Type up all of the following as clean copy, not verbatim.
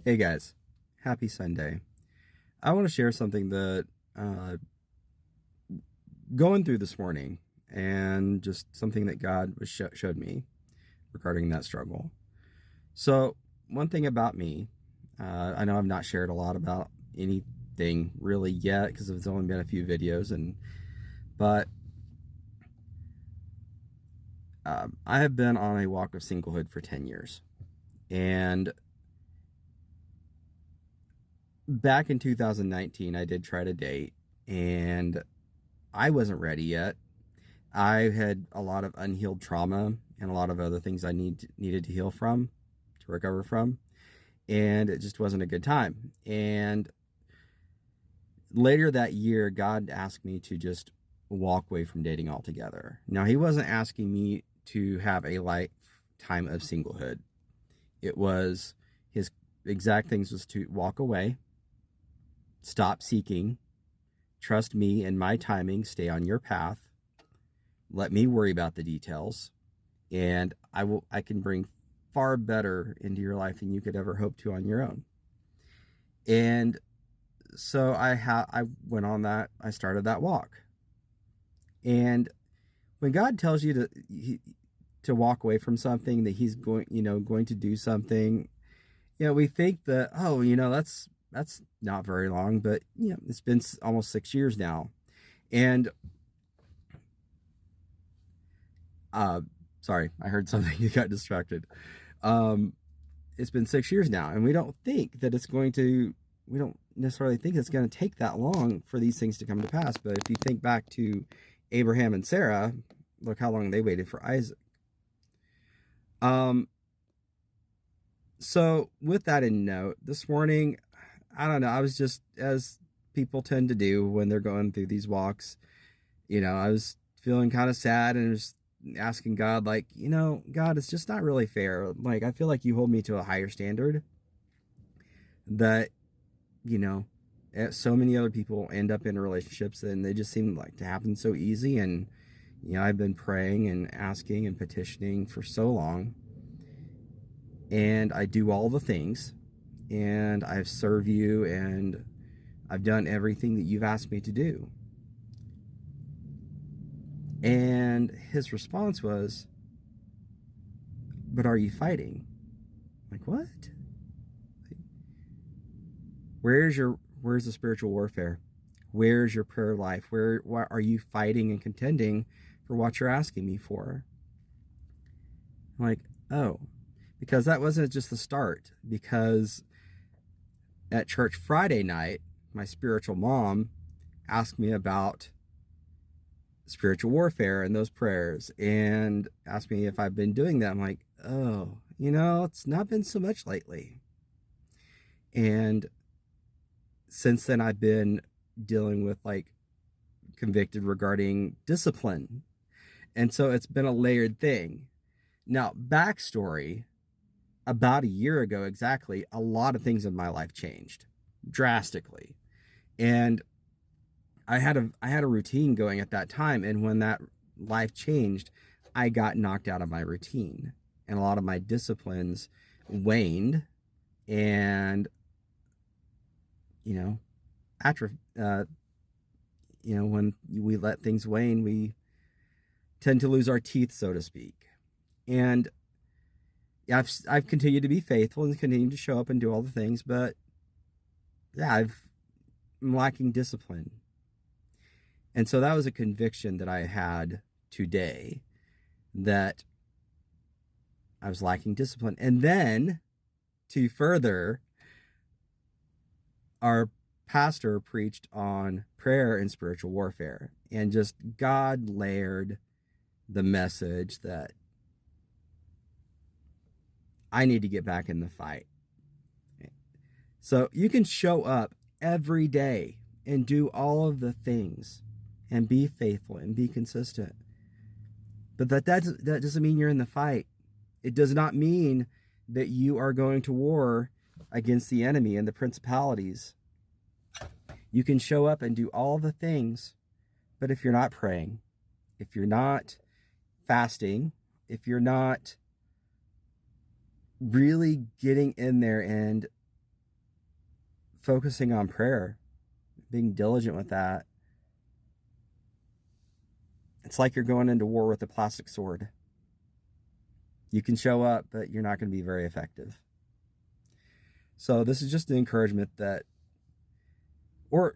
Hey guys, happy Sunday. I want to share something that going through this morning and just something that God showed me regarding that struggle. So, one thing about me, I know I've not shared a lot about anything really yet because it's only been a few videos, but I have been on a walk of singlehood for 10 years. And back in 2019, I did try to date, and I wasn't ready yet. I had a lot of unhealed trauma and a lot of other things I needed to heal from, to recover from, and it just wasn't a good time. And later that year, God asked me to just walk away from dating altogether. Now, He wasn't asking me to have a lifetime of singlehood. It was His exact things was to walk away, stop seeking, trust me and my timing, stay on your path, let me worry about the details, and I can bring far better into your life than you could ever hope to on your own. And so I went on that, I started that walk. And when God tells you to walk away from something, that He's going to do something, we think that, oh, that's not very long, but it's been almost 6 years now. And sorry, I heard something. You got distracted. It's been 6 years now, and we don't necessarily think it's going to take that long for these things to come to pass. But if you think back to Abraham and Sarah, look how long they waited for Isaac. So with that in note, this morning, I don't know, I was just, as people tend to do when they're going through these walks, I was feeling kind of sad and just asking God, like, God, it's just not really fair. Like, I feel like you hold me to a higher standard that, so many other people end up in relationships and they just seem like to happen so easy. And, I've been praying and asking and petitioning for so long, and I do all the things, and I've served you, and I've done everything that you've asked me to do. And His response was, but are you fighting? Like, what? Where's the spiritual warfare? Where's your prayer life? Where are you fighting and contending for what you're asking me for? I'm like, oh, because that wasn't just the start. Because at church Friday night, my spiritual mom asked me about spiritual warfare and those prayers, and asked me if I've been doing that. I'm like, oh, it's not been so much lately. And since then, I've been dealing with convicted regarding discipline. And so it's been a layered thing. Now, backstory, about a year ago exactly, a lot of things in my life changed drastically. And I had a routine going at that time, and when that life changed, I got knocked out of my routine, and a lot of my disciplines waned, and when we let things wane, we tend to lose our teeth, so to speak. And I've continued to be faithful and continued to show up and do all the things, but I'm lacking discipline. And so that was a conviction that I had today, that I was lacking discipline. And then, to further, our pastor preached on prayer and spiritual warfare, and just God layered the message that I need to get back in the fight. So you can show up every day and do all of the things and be faithful and be consistent. But that doesn't mean you're in the fight. It does not mean that you are going to war against the enemy and the principalities. You can show up and do all the things, but if you're not praying, if you're not fasting, if you're not really getting in there and focusing on prayer, being diligent with that. It's like you're going into war with a plastic sword. You can show up, but you're not going to be very effective. So this is just an encouragement that, or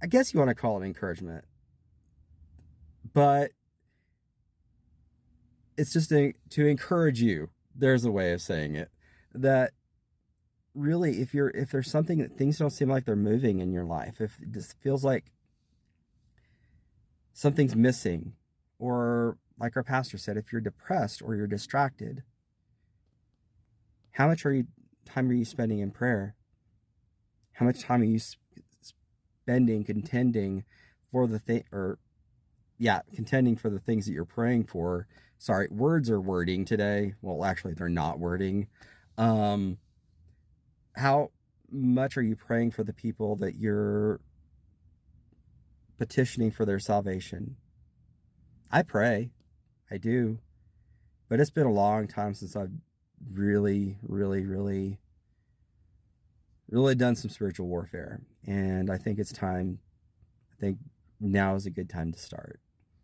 I guess you want to call it encouragement, but it's just to encourage you. There's a way of saying it, that really, if there's something that things don't seem like they're moving in your life, if it just feels like something's missing, or like our pastor said, if you're depressed or you're distracted, how much time are you spending in prayer? How much time are you spending contending for the contending for the things that you're praying for? Sorry, words are wording today. Well, actually, they're not wording. How much are you praying for the people that you're petitioning for their salvation? I pray. I do. But it's been a long time since I've really, really, really, really done some spiritual warfare. And I think it's time. I think now is a good time to start.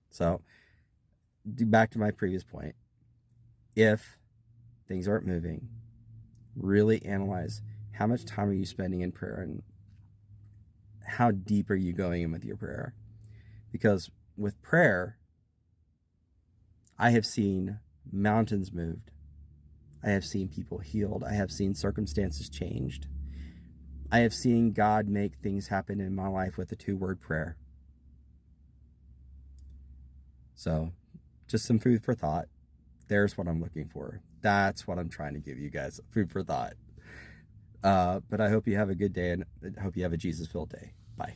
So, back to my previous point. If things aren't moving, really analyze how much time are you spending in prayer, and how deep are you going in with your prayer? Because with prayer, I have seen mountains moved. I have seen people healed. I have seen circumstances changed. I have seen God make things happen in my life with a 2-word prayer. So, just some food for thought. There's what I'm looking for. That's what I'm trying to give you guys, food for thought. But I hope you have a good day, and I hope you have a Jesus-filled day. Bye.